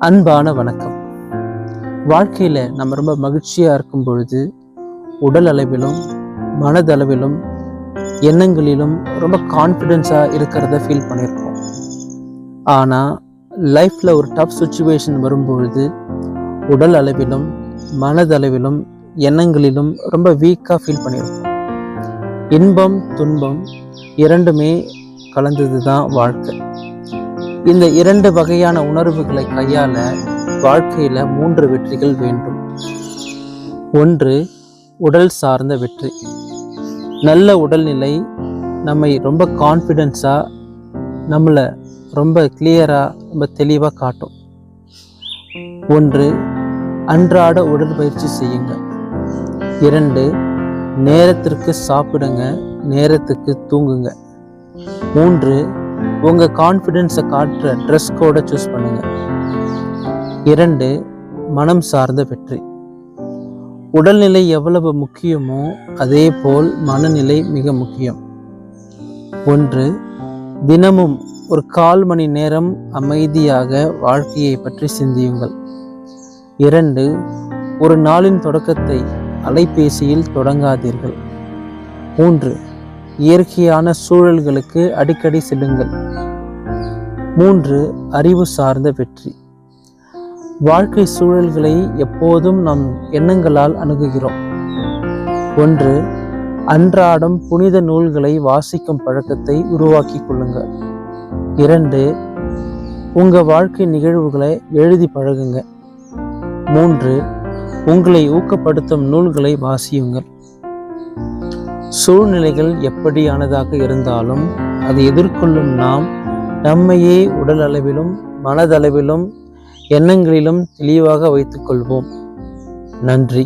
அன்பான வணக்கம். வாழ்க்கையில் நம்ம ரொம்ப மகிழ்ச்சியாக இருக்கும் பொழுது உடல் அளவிலும் மனதளவிலும் எண்ணங்களிலும் ரொம்ப கான்ஃபிடென்ஸாக இருக்கிறத ஃபீல் பண்ணியிருப்போம். ஆனால் லைஃப்பில் ஒரு டஃப் சுச்சுவேஷன் வரும்பொழுது உடல் அளவிலும் மனதளவிலும் எண்ணங்களிலும் ரொம்ப வீக்காக ஃபீல் பண்ணியிருப்போம். இன்பம் துன்பம் இரண்டுமே கலந்தது தான் வாழ்க்கை. இந்த இரண்டு வகையான உணர்வுகளை கையாள வாழ்க்கையில 3 வெற்றிகள் வேண்டும். 1, உடல் சார்ந்த வெற்றி. நல்ல உடல்நிலை நம்மை ரொம்ப கான்ஃபிடென்ஸா, நம்மளை ரொம்ப கிளியரா, ரொம்ப தெளிவாக காட்டும். 1, அன்றாட உடற்பயிற்சி செய்யுங்க. 2, நேரத்திற்கு சாப்பிடுங்க, நேரத்துக்கு தூங்குங்க. 3, உங்கள் கான்ஃபிடென்ஸை காட்டுற ட்ரெஸ் கோடை சூஸ் பண்ணுங்க. 2, மனம் சார்ந்த வெற்றி. உடல்நிலை எவ்வளவு முக்கியமோ அதே போல் மனநிலை மிக முக்கியம். 1, தினமும் ஒரு 1/4 மணி நேரம் அமைதியாக வாழ்க்கையை பற்றி சிந்தியுங்கள். 2, ஒரு நாளின் தொடக்கத்தை அலைபேசியில் தொடங்காதீர்கள். 3, இயற்கையான சூழல்களுக்கு அடிக்கடி செல்லுங்கள். 3, அறிவு சார்ந்த வெற்றி. வாழ்க்கை சூழல்களை எப்போதும் நம் எண்ணங்களால் அணுகுகிறோம். 1, அன்றாடம் புனித நூல்களை வாசிக்கும் பழக்கத்தை உருவாக்கி கொள்ளுங்கள். 2, உங்கள் வாழ்க்கை நிகழ்வுகளை எழுதி பழகுங்க. 3, உங்களை ஊக்கப்படுத்தும் நூல்களை வாசியுங்கள். சூழ்நிலைகள் எப்படியானதாக இருந்தாலும் அதை எதிர்கொள்ளும் நாம் நம்மையே உடல் அளவிலும் மனதளவிலும் எண்ணங்களிலும் தெளிவாக வைத்துக் கொள்வோம். நன்றி.